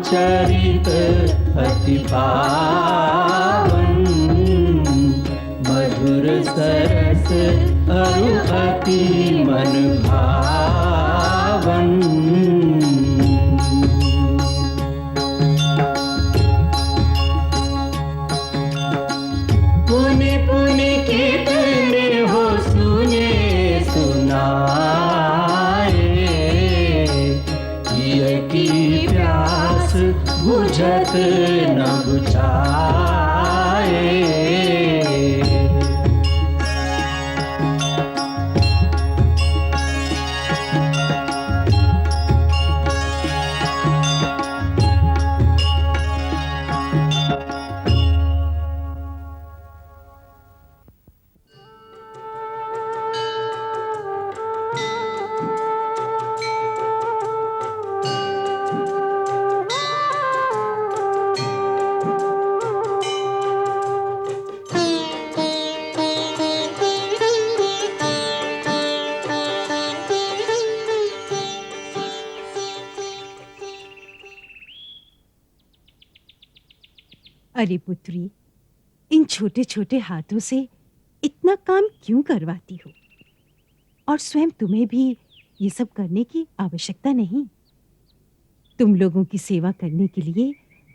चरित अति पावन, मधुर सरस अरु अति मन भावन। पुनि पुनि कितने हो सुने सुनाए, ये की प्यास बुझत न बुझाए। अरे पुत्री, इन छोटे छोटे हाथों से इतना काम क्यों करवाती हो? और स्वयं तुम्हें भी ये सब करने की आवश्यकता नहीं। तुम लोगों की सेवा करने के लिए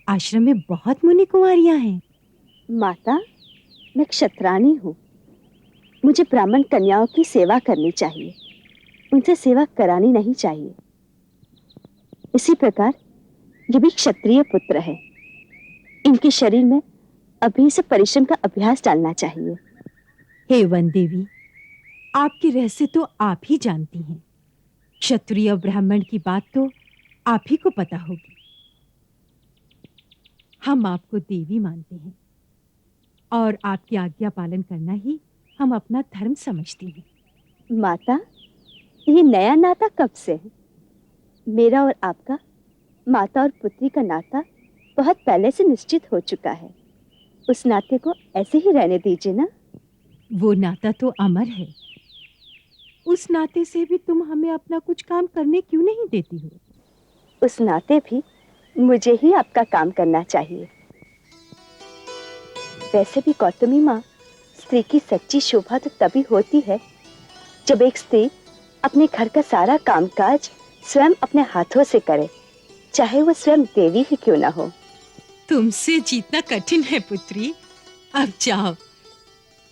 आश्रम में बहुत मुनि कुंवारियां हैं। माता, मैं क्षत्राणी हूँ। मुझे ब्राह्मण कन्याओं की सेवा करनी चाहिए, उनसे सेवा करानी नहीं चाहिए। इसी प्रकार ये भी क्षत्रिय पुत्र है। इनके शरीर में अभी से परिश्रम का अभ्यास डालना चाहिए। हे वन देवी, आपके रहस्य तो आप ही जानती हैं। क्षत्रिय और ब्राह्मण की बात तो आप ही को पता होगी। हम आपको देवी मानते हैं और आपकी आज्ञा पालन करना ही हम अपना धर्म समझती हैं। माता, ये नया नाता कब से है? मेरा और आपका माता और पुत्री का नाता बहुत पहले से निश्चित हो चुका है। उस नाते को ऐसे ही रहने दीजिए ना। वो नाता तो अमर है। उस नाते से भी तुम हमें अपना कुछ काम करने क्यों नहीं देती हो? उस नाते भी मुझे ही आपका काम करना चाहिए। वैसे भी गौतमी माँ, स्त्री की सच्ची शोभा तो तभी होती है जब एक स्त्री अपने घर का सारा कामकाज स्वयं अपने हाथों से करे, चाहे वो स्वयं देवी ही क्यों ना हो। तुमसे जीतना कठिन है पुत्री। अब जाओ,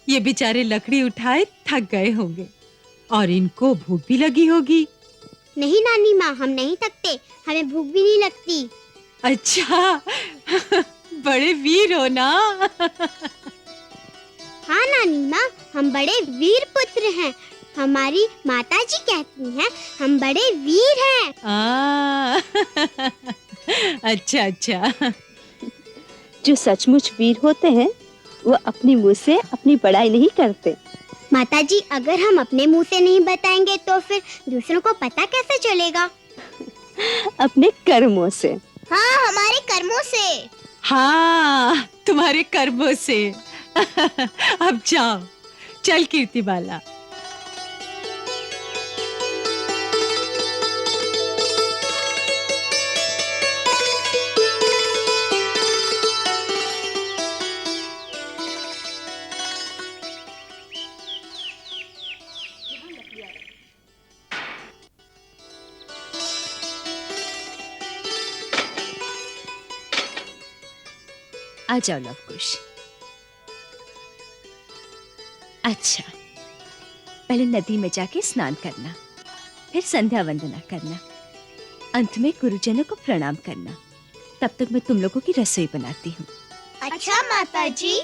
ये बेचारे लकड़ी उठाए थक गए होंगे और इनको भूख भी लगी होगी। नहीं नानी माँ, हम नहीं थकते, हमें भूख भी नहीं लगती। अच्छा, बड़े वीर हो ना? हाँ नानी माँ, हम बड़े वीर पुत्र हैं। हमारी माताजी कहती हैं हम बड़े वीर हैं। अच्छा अच्छा। जो सचमुच वीर होते हैं वो अपनी मुंह से अपनी बड़ाई नहीं करते। माताजी, अगर हम अपने मुंह से नहीं बताएंगे तो फिर दूसरों को पता कैसे चलेगा? अपने कर्मों से। हाँ, हमारे कर्मों से। हाँ, तुम्हारे कर्मों से। अब जाओ, चल कीर्तिबाला। आ जाओ लवकुश। अच्छा, पहले नदी में जाके स्नान करना, फिर संध्या वंदना करना, अंत में गुरुजनों को प्रणाम करना। तब तक मैं तुम लोगों की रसोई बनाती हूँ। अच्छा माताजी।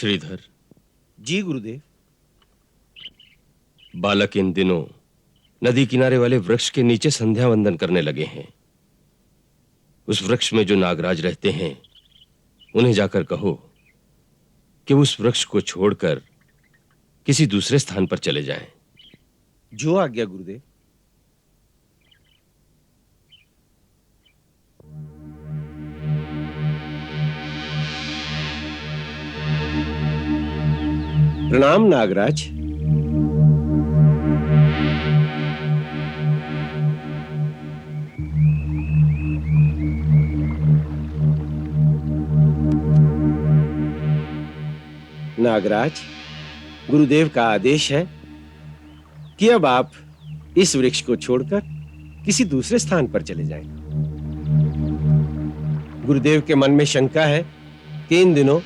श्रीधर, जी गुरुदेव। बालक इन दिनों नदी किनारे वाले वृक्ष के नीचे संध्या वंदन करने लगे हैं। उस वृक्ष में जो नागराज रहते हैं उन्हें जाकर कहो कि उस वृक्ष को छोड़कर किसी दूसरे स्थान पर चले जाएं। जो आज्ञा गुरुदेव। प्रणाम नागराज। नागराज, गुरुदेव का आदेश है कि अब आप इस वृक्ष को छोड़कर किसी दूसरे स्थान पर चले जाएं। गुरुदेव के मन में शंका है कि इन दिनों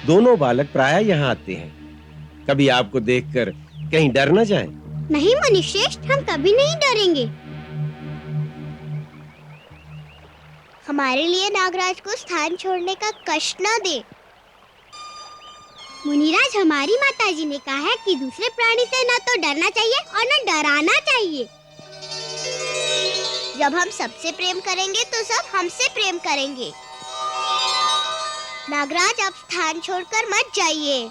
दोनों बालक प्रायः यहाँ आते हैं। कभी आपको देखकर कहीं डर न जाएं। नहीं मुनिश्रेष्ठ, हम कभी नहीं डरेंगे। हमारे लिए नागराज को स्थान छोड़ने का कष्ट न दे। मुनिराज, हमारी माताजी ने कहा है कि दूसरे प्राणी से न तो डरना चाहिए और न डराना चाहिए। जब हम सबसे प्रेम करेंगे तो सब हमसे प्रेम करेंगे। नागराज, आप स्थान छोड़कर मत जाइए।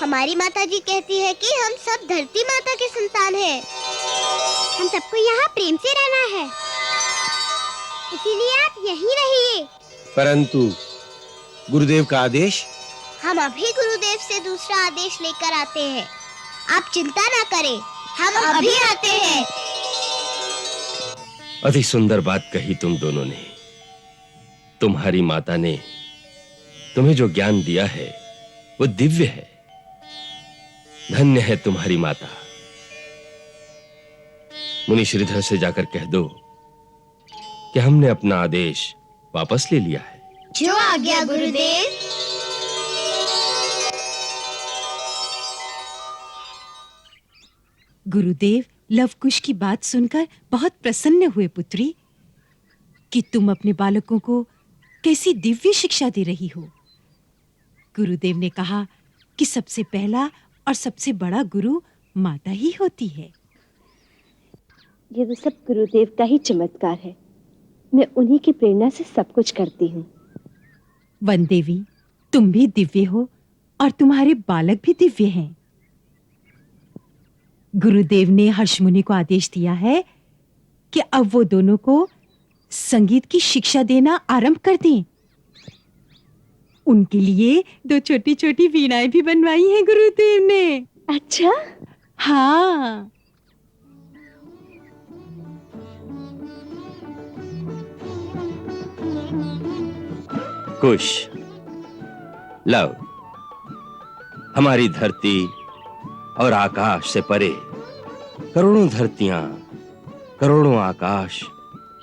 हमारी माताजी कहती है कि हम सब धरती माता के संतान हैं। हम सबको यहाँ प्रेम से रहना है, इसीलिए आप यहीं रहिए। परंतु गुरुदेव का आदेश। हम अभी गुरुदेव से दूसरा आदेश लेकर आते हैं। आप चिंता ना करें, हम अभी आते हैं। अति सुंदर बात कही तुम दोनों ने। तुम्हारी माता ने तुम्हें जो ज्ञान दिया है वो दिव्य है। धन्य है तुम्हारी माता। मुनि श्रीधर से जाकर कह दो कि हमने अपना आदेश वापस ले लिया है। जो आज्ञा गुरुदेव। गुरुदेव लवकुश की बात सुनकर बहुत प्रसन्न हुए पुत्री कि तुम अपने बालकों को कैसी दिव्य शिक्षा दे रही हो। गुरुदेव ने कहा कि सबसे पहला और सबसे बड़ा गुरु माता ही होती है। ये तो सब गुरुदेव का ही चमत्कार है। मैं उन्हीं की प्रेरणा से सब कुछ करती हूँ। वनदेवी, तुम भी दिव्य हो और तुम्हारे बालक भी दिव्य हैं। गुरुदेव ने हर्षमुनि को आदेश दिया है कि अब वो दोनों को संगीत की शिक्षा देना आरंभ कर दें। उनके लिए 2 छोटी-छोटी वीणाएं भी बनवाई हैं गुरुदेव ने। अच्छा? हाँ। कुश, लव, हमारी धरती और आकाश से परे करोड़ों धरतियां, करोड़ों आकाश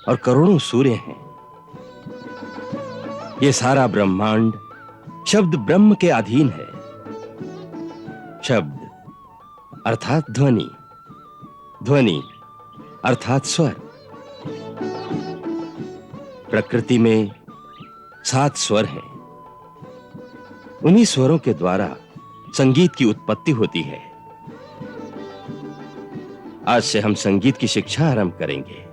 और करोड़ों सूर्य हैं। ये सारा ब्रह्मांड शब्द ब्रह्म के अधीन है। शब्द अर्थात ध्वनि, ध्वनि अर्थात स्वर। प्रकृति में 7 स्वर हैं। उन्हीं स्वरों के द्वारा संगीत की उत्पत्ति होती है। आज से हम संगीत की शिक्षा आरंभ करेंगे।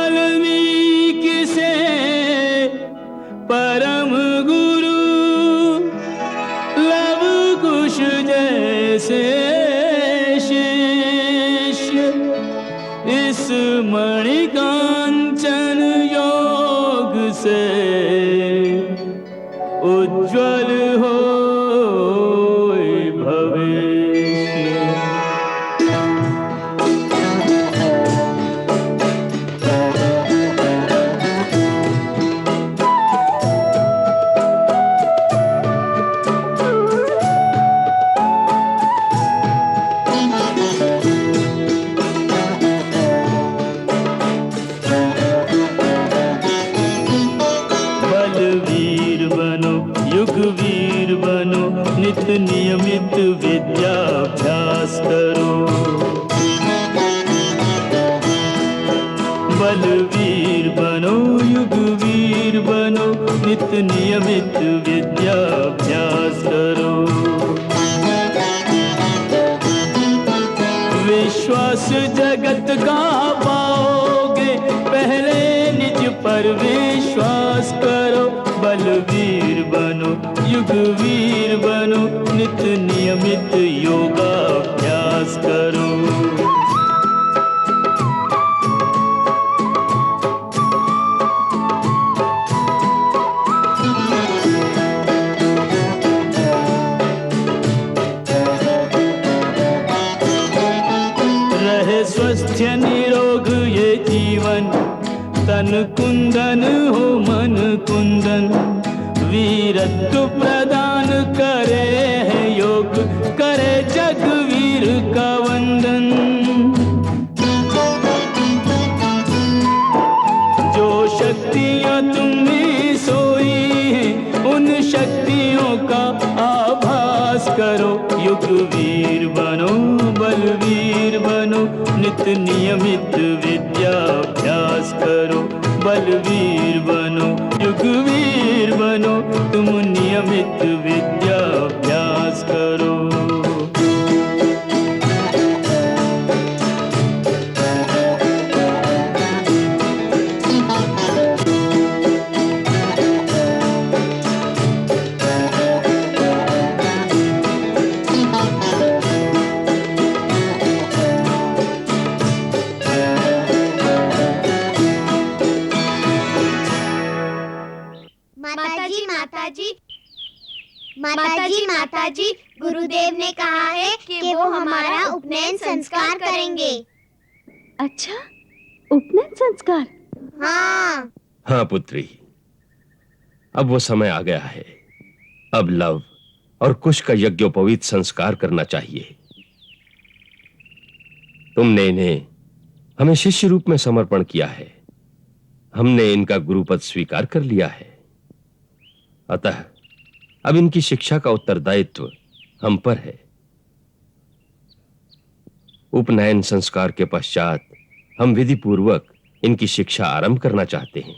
वाल्मीकि से परम गुरु लव कुश जैसे शिष्य, इस मणिकांचन योग से उज्ज्वल हो नियमित विद्याभ्यास करो। बलवीर बनो नित नियमित विद्याभ्यास करो। विश्वास जगत का पाओगे, पहले निज पर विश्वास करो। बलवीर बनो, युगवीर बनो, नित नियमित योगाभ्यास करो। रहे स्वस्थ निरोग ये जीवन, तन कुंदन हो मन कुंदन। वीरत्व प्रदान करे है योग, करे जगवीर का वंदन। जो शक्तियाँ तुम में सोई हैं, उन शक्तियों का आभास करो। युगवीर बनो, बलवीर बनो, नित नियमित विद्याभ्यास करो। बलवीर बनो, युगवीर बनो, तुम नियमित विद्याभ्यास करो। माताजी, गुरुदेव ने कहा है कि वो हमारा उपनयन संस्कार करेंगे। अच्छा, उपनयन संस्कार? हाँ। हाँ पुत्री, अब वो समय आ गया है। अब लव और कुश का यज्ञोपवीत संस्कार करना चाहिए। तुमने इन्हें हमें शिष्य रूप में समर्पण किया है, हमने इनका गुरुपद स्वीकार कर लिया है। अतः अब इनकी शिक्षा का उत्तरदायित्व हम पर है। उपनयन संस्कार के पश्चात हम विधि पूर्वक इनकी शिक्षा आरंभ करना चाहते हैं।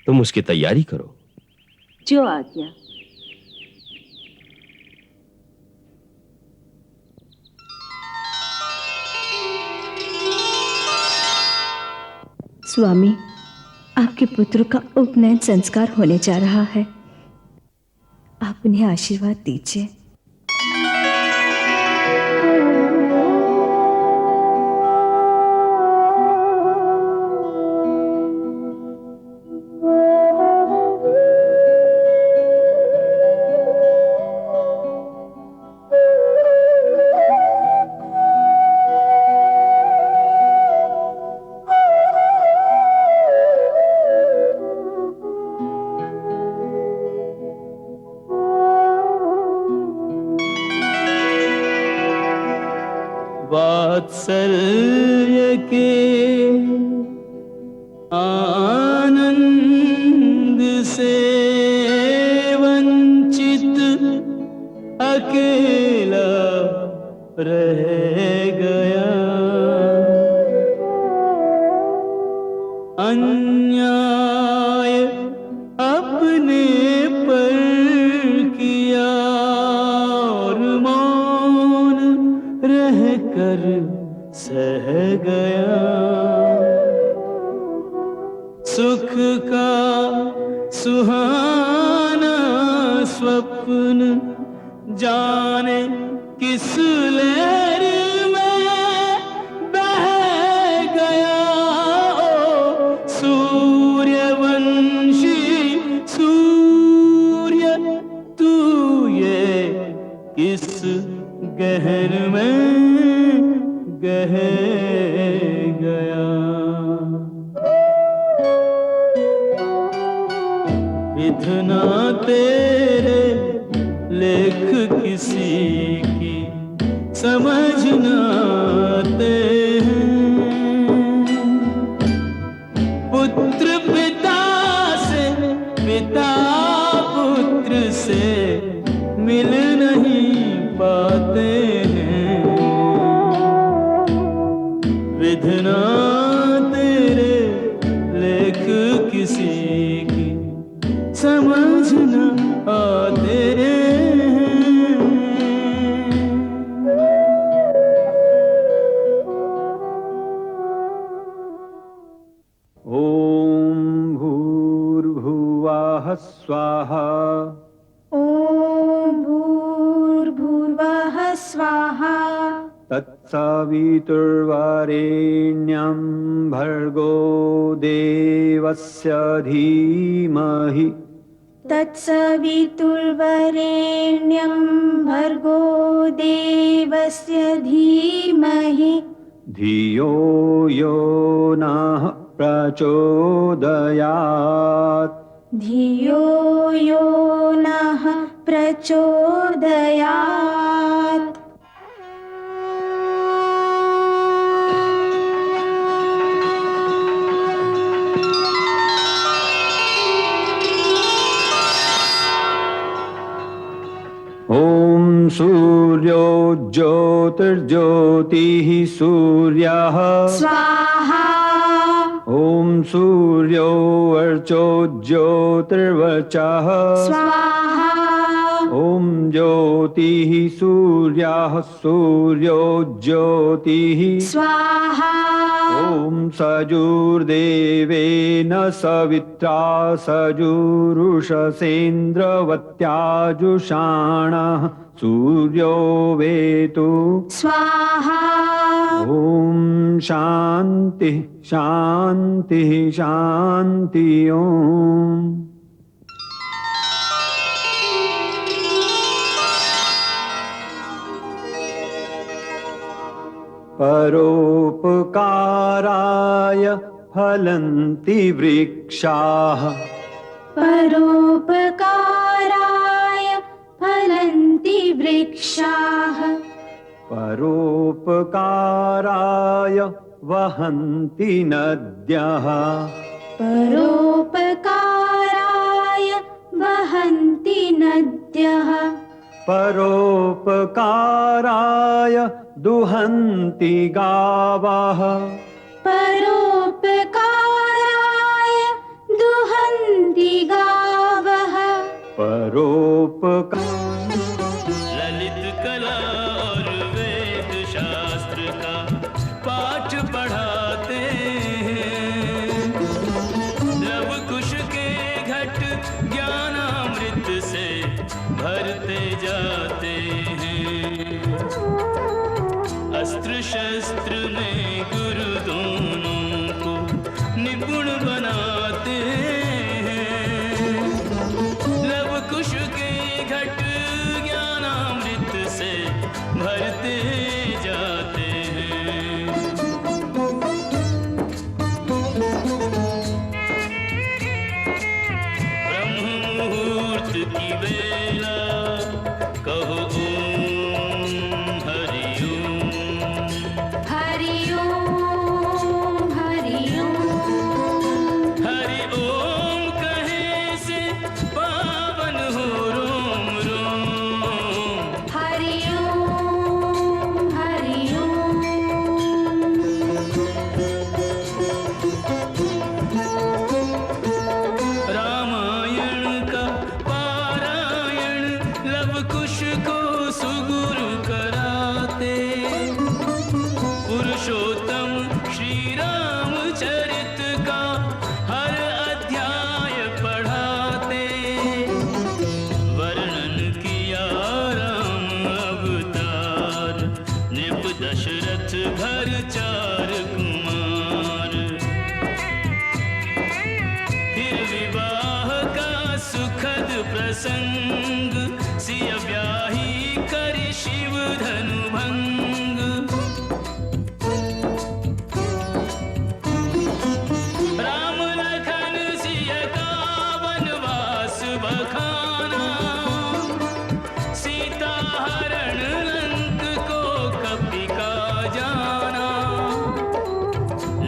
तुम उसकी तैयारी करो। जो आज्ञा। स्वामी, आपके पुत्र का उपनयन संस्कार होने जा रहा है। आप उन्हें आशीर्वाद दीजिए। वात्सल्य के आनंद से वंचित अकेला रह गया। अन्याय अपने पर किया और मौन रह कर सह गया। सुख का सुहाना स्वप्न जाने किस लहर में बह गया। ओ सूर्यवंशी सूर्य, तू ये किस गहर में गह गया। विधना तेरे लेख किसी की समझ न आते हैं। पुत्र पिता से, पिता पुत्र से मिल नहीं पाते हैं। विधना तेरे लेख किसी की समझ न आते हैं। ओम भूर्भुवः स्वाहा। ॐ भूर्भुवः स्वाहा तत्सवितुर्वरेण्यं भर्गो देवस्य धीमहि तत्सवितुर्वरेण्यं भर्गो देवस्य धीमहि धियो यो नः प्रचोदयात्। धियो यो नः प्रचोदयात्। ॐ सूर्यो ज्योतिर्ज्योतिः सूर्यः स्वाहा ॐ सूर्यो वर्चो ज्योतिर्वचः स्वाहा ॐ ज्योतिः सूर्यः सूर्यो ज्योतिः स्वाहा ॐ सजुर्देवेन सवित्रा सजुरुषसेन्द्रवत्याजुषाणः सूर्यो वेतु स्वाहा ॐ शान्तिः शान्तिः शान्ति ॐ। परोपकाराय फलन्ति वृक्षाः परोपकाराय फलन्ति वृक्षाः परोपकाराय वहन्ति नद्यः परोपकाराय वहन्ति नद्यः परोपकाराय दुहन्ति गावः परोपकाराय दुहन्ति गावः ललित कला और वेद शास्त्र का पाठ पढ़ाते हैं। लव कुश के घट ज्ञानामृत से भरते जाते हैं। अस्त्र शस्त्र में गुरु दोनों को निपुण बनाते हैं। लव कुश के घट ज्ञानामृत से भरते जाते हैं। ब्रह्म मुहूर्त की बेला कहो ओम हरि ओम। हरि ओम हरि ओम हरि ओम कहे से पावन हो रोम रोम। हरि ओम हरि ओम रामायण का पारायण लव कुश को सुगुरु कराते। पुरुषोत्तम श्री रामचरित का हर अध्याय पढ़ाते। वर्णन किया राम अवतार निप दशरथ घर चार कुमार। फिर विवाह का सुखद प्रसंग सिय ब्याही करि शिव धनु भंग। राम लखन सिय का वनवास बखाना। सीता हरण लंक को कपि का जाना।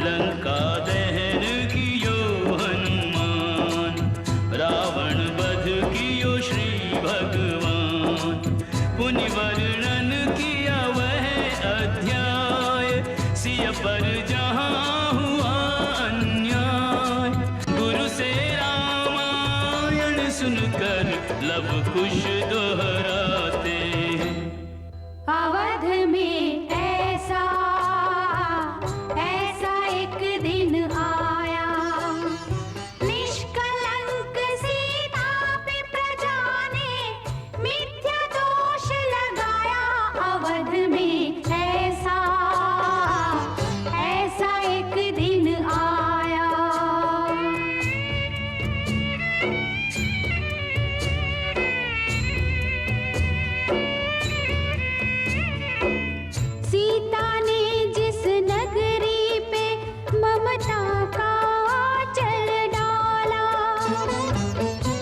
लंका दहन कियो हनुमान रावण वध कियो श्री भगवान। पुनि वर्णन किया वह अध्याय सिय पर जहाँ हुआ अन्याय। गुरु से रामायण सुनकर लब कुश दोहराते हैं। अवध में ऐसा एक दिन आया, निष्कलंक सीता पे प्रजा ने मिथ्या दोष लगाया। अवध में ऐसा एक दिन आया। सीता ने जिस नगरी पे ममता का आंचल डाला,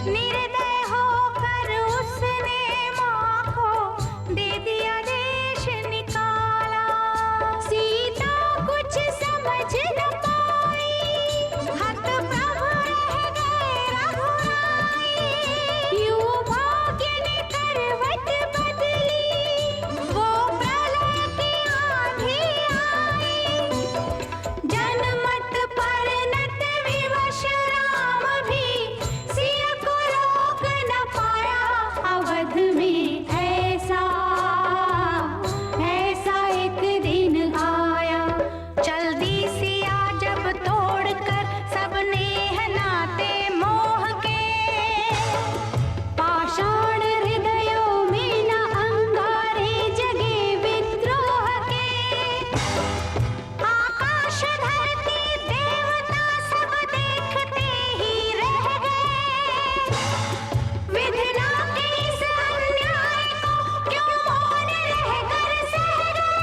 निर्दय होकर उसने माँ को दे दिया देश निकाला। सीता कुछ समझ न पाई, हतप्रभ रह गए रघुराई। यूं भाग्य ने करवट बदली, वो प्रलय की आंधी आई। जनमत परिणत विवश राम भी सिया को रोक न पाया। अवध में ऐसा एक दिन आया। जल्दी सिया जब तोड़कर सबने हनाते मोह के, पाषाण हृदयों में न अंगारे जगे विद्रोह के। आकाश धरती देवता सब देखते ही रह गए। विधना के इस अन्याय को क्यों मौन रहकर सह गए।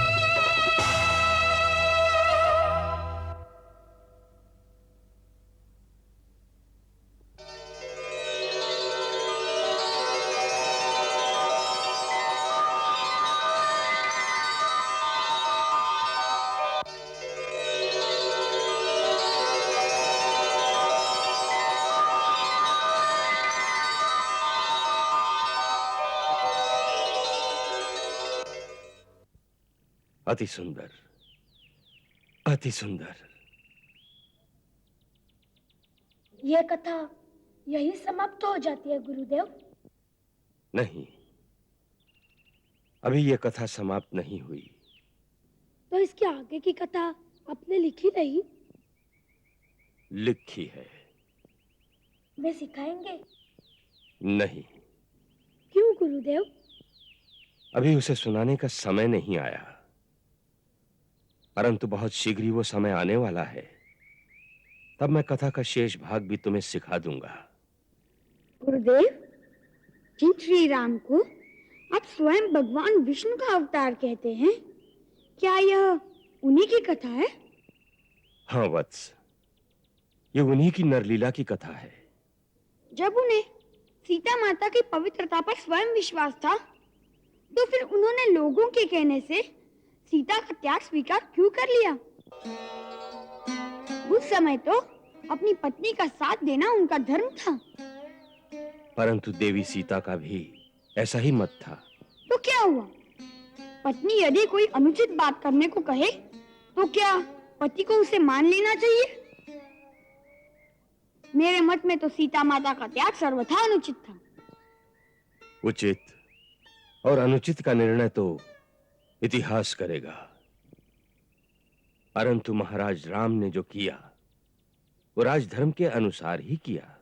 अति सुंदर, अति सुंदर। यह कथा यही समाप्त हो जाती है गुरुदेव? नहीं, अभी यह कथा समाप्त नहीं हुई। तो इसके आगे की कथा आपने लिखी नहीं? लिखी है। वे सिखाएंगे? नहीं, क्यों गुरुदेव? अभी उसे सुनाने का समय नहीं आया, परंतु बहुत शीघ्र ही वो समय आने वाला है। तब मैं कथा का शेष भाग भी तुम्हें सिखा दूंगा। गुरुदेव, जिन श्री राम को आप स्वयं भगवान विष्णु का अवतार कहते हैं, क्या यह उन्हीं की कथा है? हाँ वत्स, ये उन्हीं की नरलीला की कथा है। जब उन्हें सीता माता की पवित्रता पर स्वयं विश्वास था, तो फिर उन्होंने लोगों के कहने से सीता का त्याग स्वीकार क्यों कर लिया? उस समय तो अपनी पत्नी का साथ देना उनका धर्म था। परंतु देवी सीता का भी ऐसा ही मत था। तो क्या हुआ? पत्नी यदि कोई अनुचित बात करने को कहे, तो क्या पति को उसे मान लेना चाहिए? मेरे मत में तो सीता माता का त्याग सर्वथा अनुचित था। उचित और अनुचित का निर्णय तो इतिहास करेगा, परंतु महाराज राम ने जो किया वो राजधर्म के अनुसार ही किया।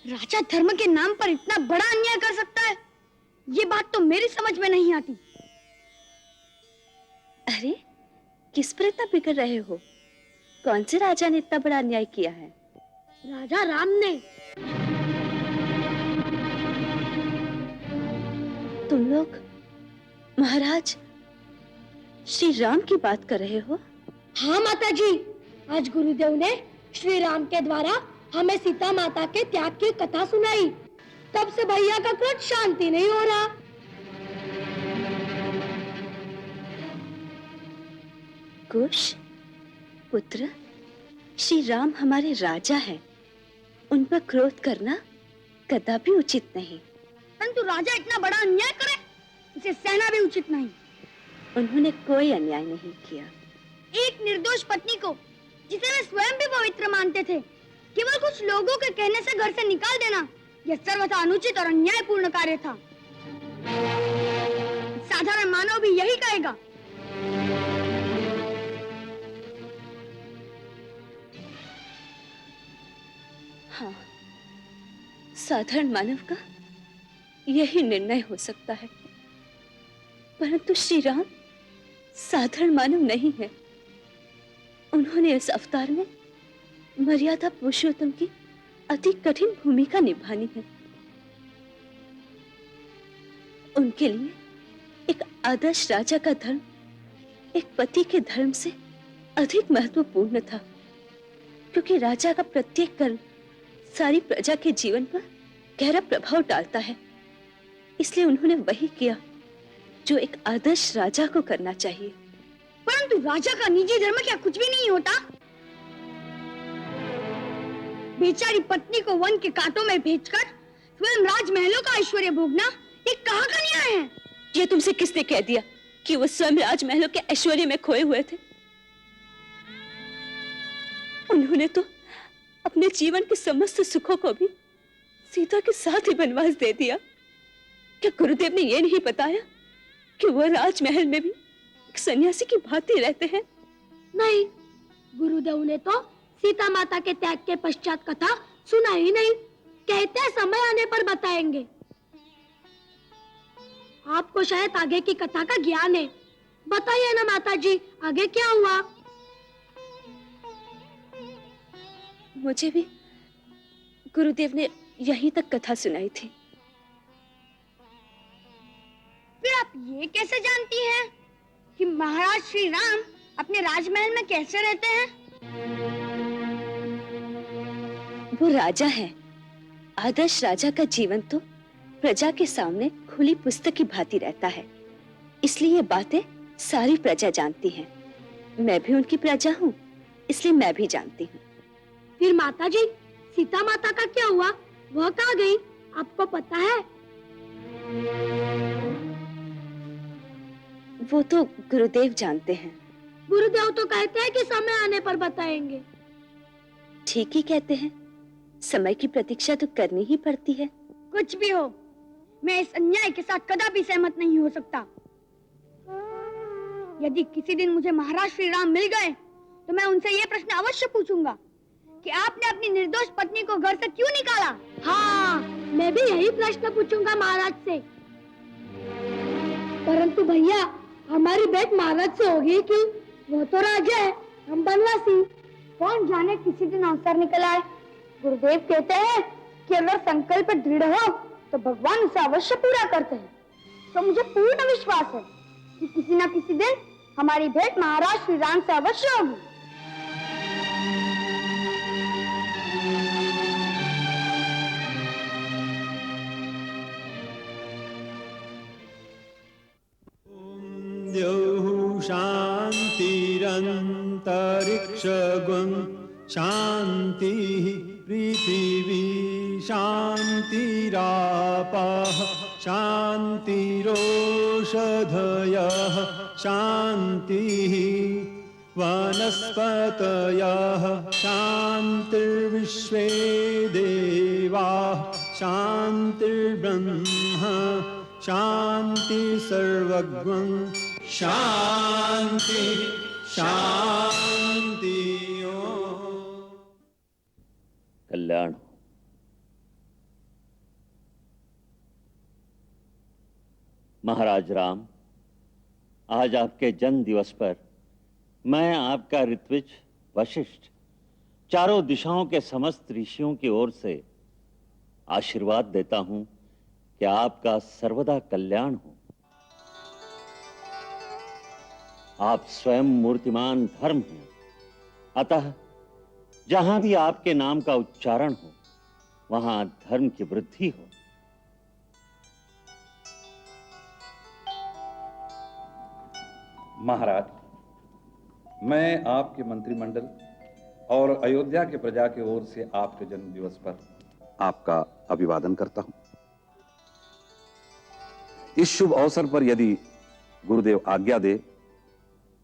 राजा धर्म के नाम पर इतना बड़ा अन्याय कर सकता है, ये बात तो मेरी समझ में नहीं आती। अरे, किस पर इतना बिगड़ रहे हो? कौन से राजा ने इतना बड़ा अन्याय किया है? राजा राम ने। तुम लोग महाराज श्री राम की बात कर रहे हो? हाँ माता जी, आज गुरुदेव ने श्री राम के द्वारा हमें सीता माता के त्याग की कथा सुनाई, तब से भैया का क्रोध शांति नहीं हो रहा। कुश, पुत्र, श्री राम हमारे राजा हैं। उन पर क्रोध करना कदापि उचित नहीं। परंतु राजा इतना बड़ा अन्याय करे, इसे सहना भी उचित नहीं। उन्होंने कोई अन्याय नहीं किया। एक निर्दोष पत्नी को, जिसे वे स्वयं भी पवित्र मानते थे, केवल कुछ लोगों के कहने से घर से निकाल देना, यह सर्वथा अनुचित और अन्यायपूर्ण कार्य था। साधारण मानव भी यही कहेगा। हाँ, साधारण मानव का यही निर्णय हो सकता है, परंतु श्री राम साधारण मानव नहीं है। उन्होंने इस अवतार में मर्यादा पुरुषोत्तम की अति कठिन भूमिका निभानी है। उनके लिए एक आदर्श राजा का धर्म एक पति के धर्म से अधिक महत्वपूर्ण था, क्योंकि राजा का प्रत्येक कर्म सारी प्रजा के जीवन पर गहरा प्रभाव डालता है। इसलिए उन्होंने वही किया जो एक आदर्श राजा को करना चाहिए। परंतु राजा का निजी धर्म क्या कुछ भी नहीं होता? बेचारी पत्नी को वन के कांटों में भेजकर स्वयं राजमहलों का ऐश्वर्य भोगना, ये कहाँ का न्याय है? ये तुमसे किसने कह दिया कि वो स्वयं राजमहलों के ऐश्वर्य में खोए हुए थे? उन्होंने तो अपने जीवन के समस्त सुखों को भी सीता के साथ ही वनवास दे दिया। क्या गुरुदेव ने ये नहीं बताया कि वो राजमहल में भी एक सन्यासी की भांति रहते हैं? नहीं, गुरुदेव ने तो सीता माता के त्याग के पश्चात कथा सुना ही नहीं। कहते हैं समय आने पर बताएंगे। आपको शायद आगे की कथा का ज्ञान है, बताइए ना माता जी, आगे क्या हुआ? मुझे भी गुरुदेव ने यहीं तक कथा सुनाई थी। फिर आप ये कैसे जानती हैं कि महाराज श्री राम अपने राजमहल में कैसे रहते हैं? वो राजा है। आदर्श राजा का जीवन तो प्रजा के सामने खुली पुस्तक की भांति रहता है। इसलिए ये बातें सारी प्रजा जानती है। मैं भी उनकी प्रजा हूँ, इसलिए मैं भी जानती हूँ। फिर माता जी, सीता माता का क्या हुआ? वह कहाँ गई? आपको पता है? वो तो गुरुदेव जानते हैं। गुरुदेव तो कहते हैं कि समय आने पर बताएंगे। ठीक ही कहते हैं, समय की प्रतीक्षा तो करनी ही पड़ती है। कुछ भी हो, मैं इस अन्याय के साथ कदापि सहमत नहीं हो सकता। यदि किसी दिन मुझे महाराज श्री राम मिल गए, तो मैं उनसे ये प्रश्न अवश्य पूछूंगा कि आपने अपनी निर्दोष पत्नी को घर से क्यों निकाला? हाँ, मैं भी यही प्रश्न पूछूंगा महाराज से। परंतु भैया, हमारी भेंट महाराज से होगी कि वो तो राजा है, हम बनवासी। कौन जाने किसी दिन अवसर निकल आए। गुरुदेव कहते हैं कि अगर संकल्प दृढ़ हो तो भगवान उसे अवश्य पूरा करते हैं। तो मुझे पूर्ण विश्वास है कि किसी न किसी दिन हमारी भेंट महाराज श्री राम से अवश्य होगी। शान्तिरन्तरिक्षगुं शान्तिः पृथिवी शान्तिरापः शान्तिरोषधयः शान्तिः वनस्पतयः शान्तिर्विश्वे देवाः शान्तिर्ब्रह्म शान्ति सर्वज्ञं शान्ति शान्ति। कल्याण। महाराज राम, आज आपके जन्म दिवस पर मैं आपका ऋत्विज वशिष्ठ चारों दिशाओं के समस्त ऋषियों की ओर से आशीर्वाद देता हूं कि आपका सर्वदा कल्याण हो। आप स्वयं मूर्तिमान धर्म हैं, अतः जहां भी आपके नाम का उच्चारण हो वहां धर्म की वृद्धि हो। महाराज, मैं आपके मंत्रिमंडल और अयोध्या के प्रजा की ओर से आपके जन्म दिवस पर आपका अभिवादन करता हूं। इस शुभ अवसर पर यदि गुरुदेव आज्ञा दे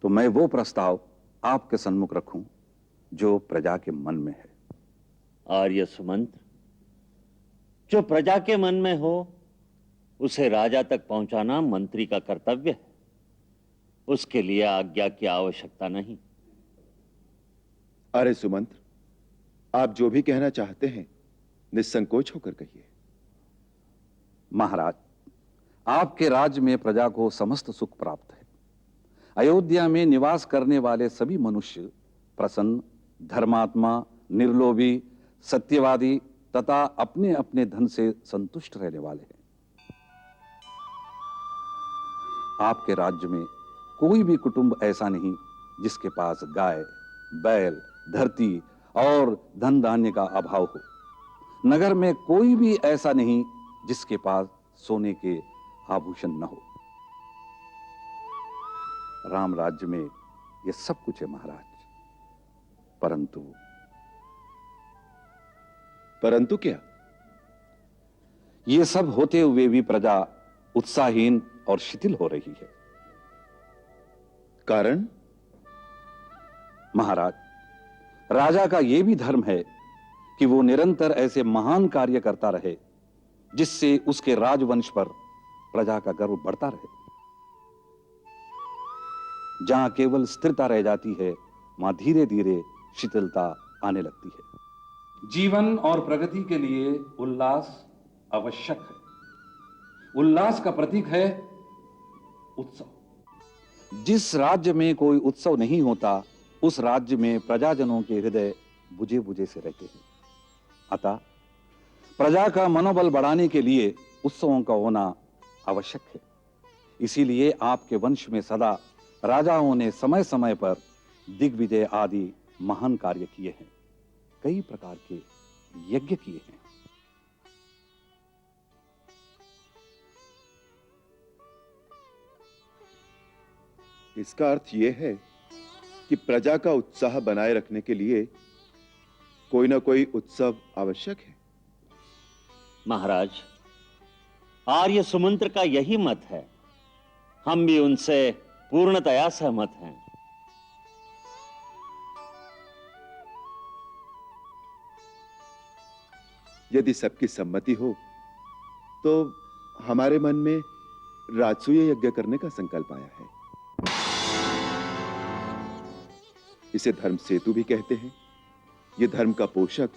तो मैं वो प्रस्ताव आपके सन्मुख रखूं जो प्रजा के मन में है। आर्य सुमंत्र, जो प्रजा के मन में हो उसे राजा तक पहुंचाना मंत्री का कर्तव्य है। उसके लिए आज्ञा की आवश्यकता नहीं। अरे सुमंत्र, आप जो भी कहना चाहते हैं निसंकोच होकर कहिए। महाराज, आपके राज्य में प्रजा को समस्त सुख प्राप्त है। अयोध्या में निवास करने वाले सभी मनुष्य प्रसन्न, धर्मात्मा, निर्लोभी, सत्यवादी तथा अपने अपने धन से संतुष्ट रहने वाले हैं। आपके राज्य में कोई भी कुटुंब ऐसा नहीं जिसके पास गाय, बैल, धरती और धन धान्य का अभाव हो। नगर में कोई भी ऐसा नहीं जिसके पास सोने के आभूषण न हो। राम राज्य में यह सब कुछ है महाराज। परंतु क्या? ये सब होते हुए भी प्रजा उत्साहहीन और शिथिल हो रही है। कारण? महाराज, राजा का यह भी धर्म है कि वो निरंतर ऐसे महान कार्य करता रहे जिससे उसके राजवंश पर प्रजा का गर्व बढ़ता रहे। जहां केवल स्थिरता रह जाती है वहां धीरे धीरे शिथिलता आने लगती है। जीवन और प्रगति के लिए उल्लास आवश्यक है। उल्लास का प्रतीक है उत्सव। जिस राज्य में कोई उत्सव नहीं होता उस राज्य में प्रजाजनों के हृदय बुझे बुझे से रहते हैं। अतः प्रजा का मनोबल बढ़ाने के लिए उत्सवों का होना आवश्यक है। इसीलिए आपके वंश में सदा राजाओं ने समय समय पर दिग्विजय आदि महान कार्य किए हैं। कई प्रकार के यज्ञ किए हैं। इसका अर्थ यह है कि प्रजा का उत्साह बनाए रखने के लिए कोई ना कोई उत्सव आवश्यक है। महाराज, आर्य सुमंत्र का यही मत है। हम भी उनसे पूर्णतया सहमत हैं। यदि सबकी सम्मति हो तो हमारे मन में राजसूय यज्ञ करने का संकल्प आया है। इसे धर्म सेतु भी कहते हैं। यह धर्म का पोषक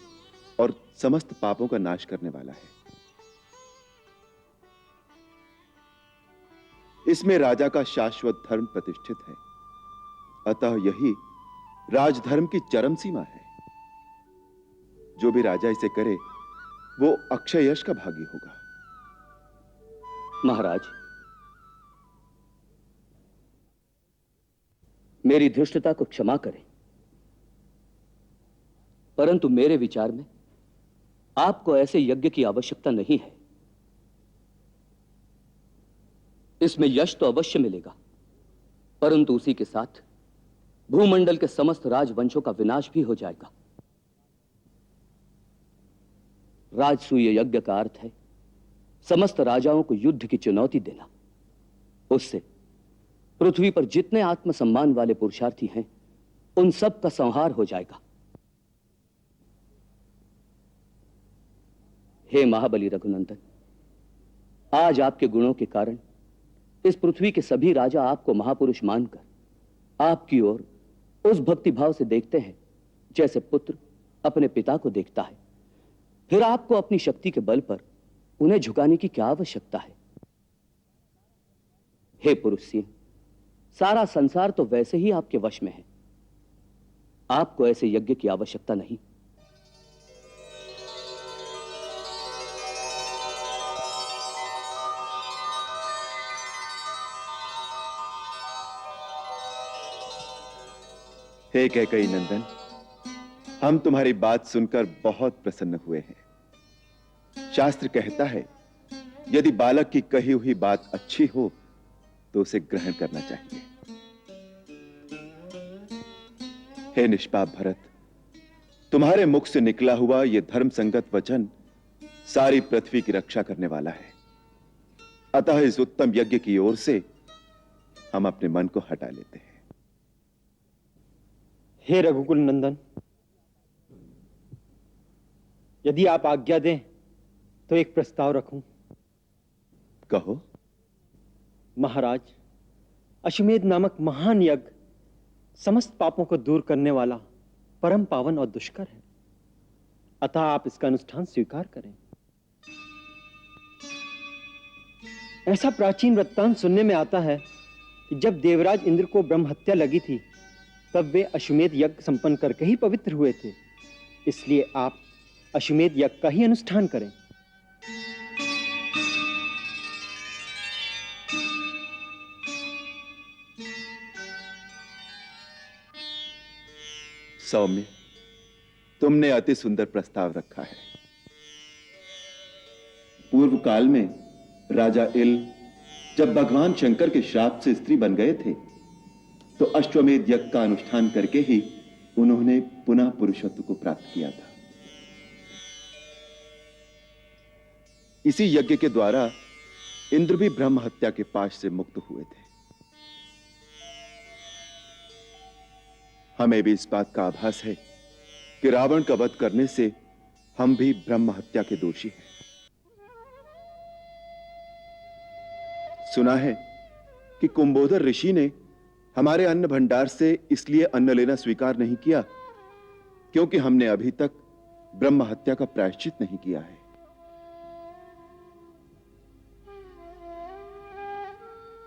और समस्त पापों का नाश करने वाला है। इसमें राजा का शाश्वत धर्म प्रतिष्ठित है। अतः यही राजधर्म की चरम सीमा है। जो भी राजा इसे करे वो अक्षय यश का भागी होगा। महाराज, मेरी धृष्टता को क्षमा करें, परंतु मेरे विचार में आपको ऐसे यज्ञ की आवश्यकता नहीं है। इसमें यश तो अवश्य मिलेगा, परंतु उसी के साथ भूमंडल के समस्त राजवंशों का विनाश भी हो जाएगा। राजसूय यज्ञ का अर्थ है समस्त राजाओं को युद्ध की चुनौती देना। उससे पृथ्वी पर जितने आत्मसम्मान वाले पुरुषार्थी हैं उन सब का संहार हो जाएगा। हे महाबली रघुनंदन, आज आपके गुणों के कारण इस पृथ्वी के सभी राजा आपको महापुरुष मानकर आपकी ओर उस भक्ति भाव से देखते हैं जैसे पुत्र अपने पिता को देखता है। फिर आपको अपनी शक्ति के बल पर उन्हें झुकाने की क्या आवश्यकता है? हे पुरुष सिंह, सारा संसार तो वैसे ही आपके वश में है। आपको ऐसे यज्ञ की आवश्यकता नहीं। हे कैकेयी नंदन, हम तुम्हारी बात सुनकर बहुत प्रसन्न हुए हैं। शास्त्र कहता है यदि बालक की कही हुई बात अच्छी हो तो उसे ग्रहण करना चाहिए। हे निष्पाप भरत, तुम्हारे मुख से निकला हुआ यह धर्म संगत वचन सारी पृथ्वी की रक्षा करने वाला है। अतः इस उत्तम यज्ञ की ओर से हम अपने मन को हटा लेते हैं। हे रघुकुल नंदन, यदि आप आज्ञा दें तो एक प्रस्ताव रखूं। कहो। महाराज, अश्वमेध नामक महान यज्ञ समस्त पापों को दूर करने वाला परम पावन और दुष्कर है। अतः आप इसका अनुष्ठान स्वीकार करें। ऐसा प्राचीन वृत्तांत सुनने में आता है कि जब देवराज इंद्र को ब्रह्म हत्या लगी थी तब वे अश्वमेध यज्ञ संपन्न करके ही पवित्र हुए थे। इसलिए आप अश्वमेध यज्ञ का ही अनुष्ठान करें। सौम्य, तुमने अति सुंदर प्रस्ताव रखा है। पूर्व काल में राजा इल जब भगवान शंकर के श्राप से स्त्री बन गए थे तो अश्वमेध यज्ञ का अनुष्ठान करके ही उन्होंने पुनः पुरुषत्व को प्राप्त किया था। इसी यज्ञ के द्वारा इंद्र भी ब्रह्म हत्या के पाश से मुक्त हुए थे। हमें भी इस बात का आभास है कि रावण का वध करने से हम भी ब्रह्म हत्या के दोषी हैं। सुना है कि कुंभोदर ऋषि ने हमारे अन्न भंडार से इसलिए अन्न लेना स्वीकार नहीं किया क्योंकि हमने अभी तक ब्रह्म हत्या का प्रायश्चित नहीं किया है।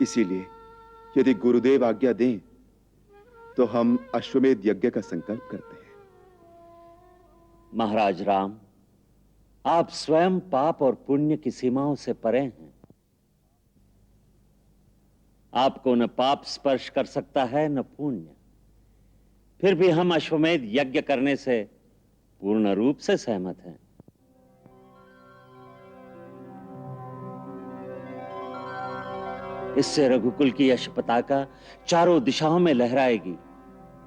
इसीलिए यदि गुरुदेव आज्ञा दें तो हम अश्वमेध यज्ञ का संकल्प करते हैं। महाराज राम, आप स्वयं पाप और पुण्य की सीमाओं से परे हैं। आपको न पाप स्पर्श कर सकता है न पुण्य। फिर भी हम अश्वमेध यज्ञ करने से पूर्ण रूप से सहमत हैं। इससे रघुकुल की यश पताका चारों दिशाओं में लहराएगी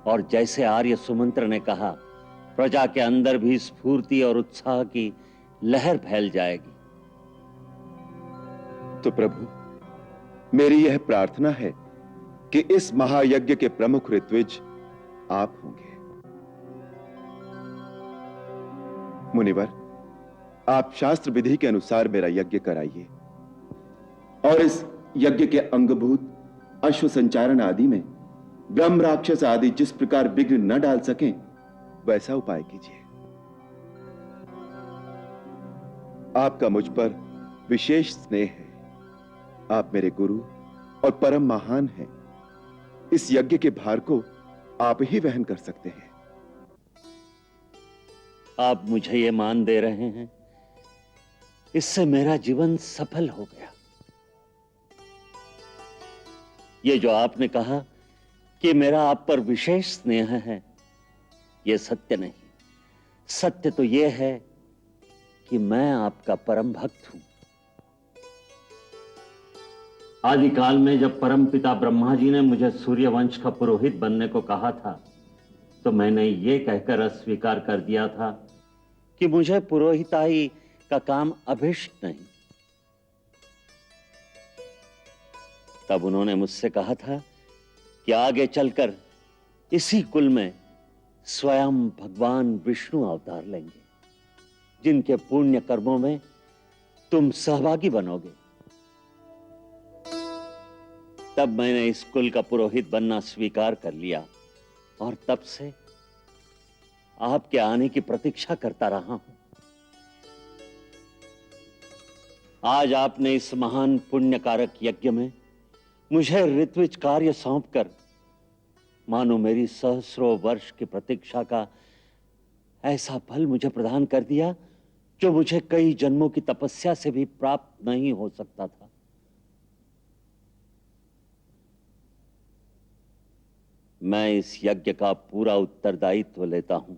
और जैसे आर्य सुमंत्र ने कहा, प्रजा के अंदर भी स्फूर्ति और उत्साह की लहर फैल जाएगी। तो प्रभु, मेरी यह प्रार्थना है कि इस महायज्ञ के प्रमुख ऋत्विज आप होंगे। मुनिवर, आप शास्त्र विधि के अनुसार मेरा यज्ञ कराइए और इस यज्ञ के अंगभूत अश्व संचारण आदि में ब्रह्म राक्षस आदि जिस प्रकार विघ्न न डाल सकें वैसा उपाय कीजिए। आपका मुझ पर विशेष स्नेह है। आप मेरे गुरु और परम महान हैं। इस यज्ञ के भार को आप ही वहन कर सकते हैं। आप मुझे ये मान दे रहे हैं, इससे मेरा जीवन सफल हो गया। ये जो आपने कहा कि मेरा आप पर विशेष स्नेह है, यह सत्य नहीं। सत्य तो यह है कि मैं आपका परम भक्त हूं। आदिकाल में जब परम पिता ब्रह्मा जी ने मुझे सूर्य वंश का पुरोहित बनने को कहा था तो मैंने ये कहकर अस्वीकार कर दिया था कि मुझे पुरोहिताई का काम अभिष्ट नहीं। तब उन्होंने मुझसे कहा था कि आगे चलकर इसी कुल में स्वयं भगवान विष्णु अवतार लेंगे, जिनके पुण्य कर्मों में तुम सहभागी बनोगे। तब मैंने इस कुल का पुरोहित बनना स्वीकार कर लिया और तब से आपके आने की प्रतीक्षा करता रहा हूं। आज आपने इस महान पुण्यकारक यज्ञ में मुझे ऋत्विज कार्य सौंपकर मानो मेरी सहस्रों वर्ष की प्रतीक्षा का ऐसा फल मुझे प्रदान कर दिया जो मुझे कई जन्मों की तपस्या से भी प्राप्त नहीं हो सकता था। मैं इस यज्ञ का पूरा उत्तरदायित्व लेता हूं।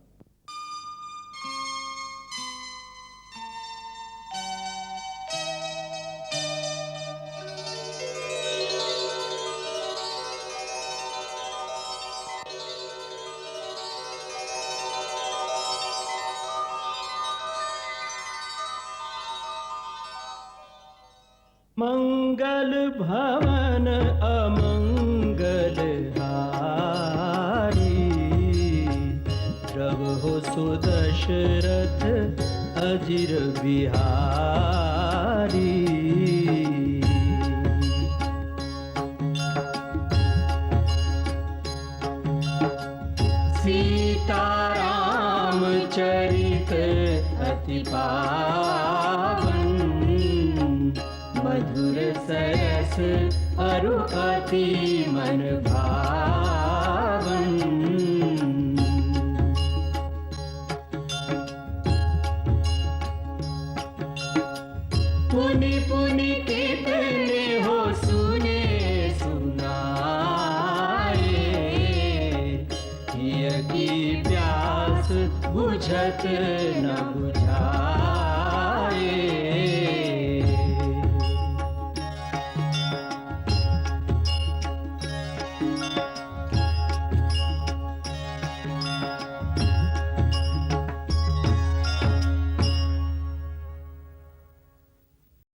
मंगल भवन अमंगल हारी, प्रभु हो सुदशरथ अजिर बिहारी। सीताराम चरित अति पावन, मधुर सरस अरु अति मन भावन। पुनि पुनि कितने हो सुने सुनाए, की प्यास बुझत न बुझाए।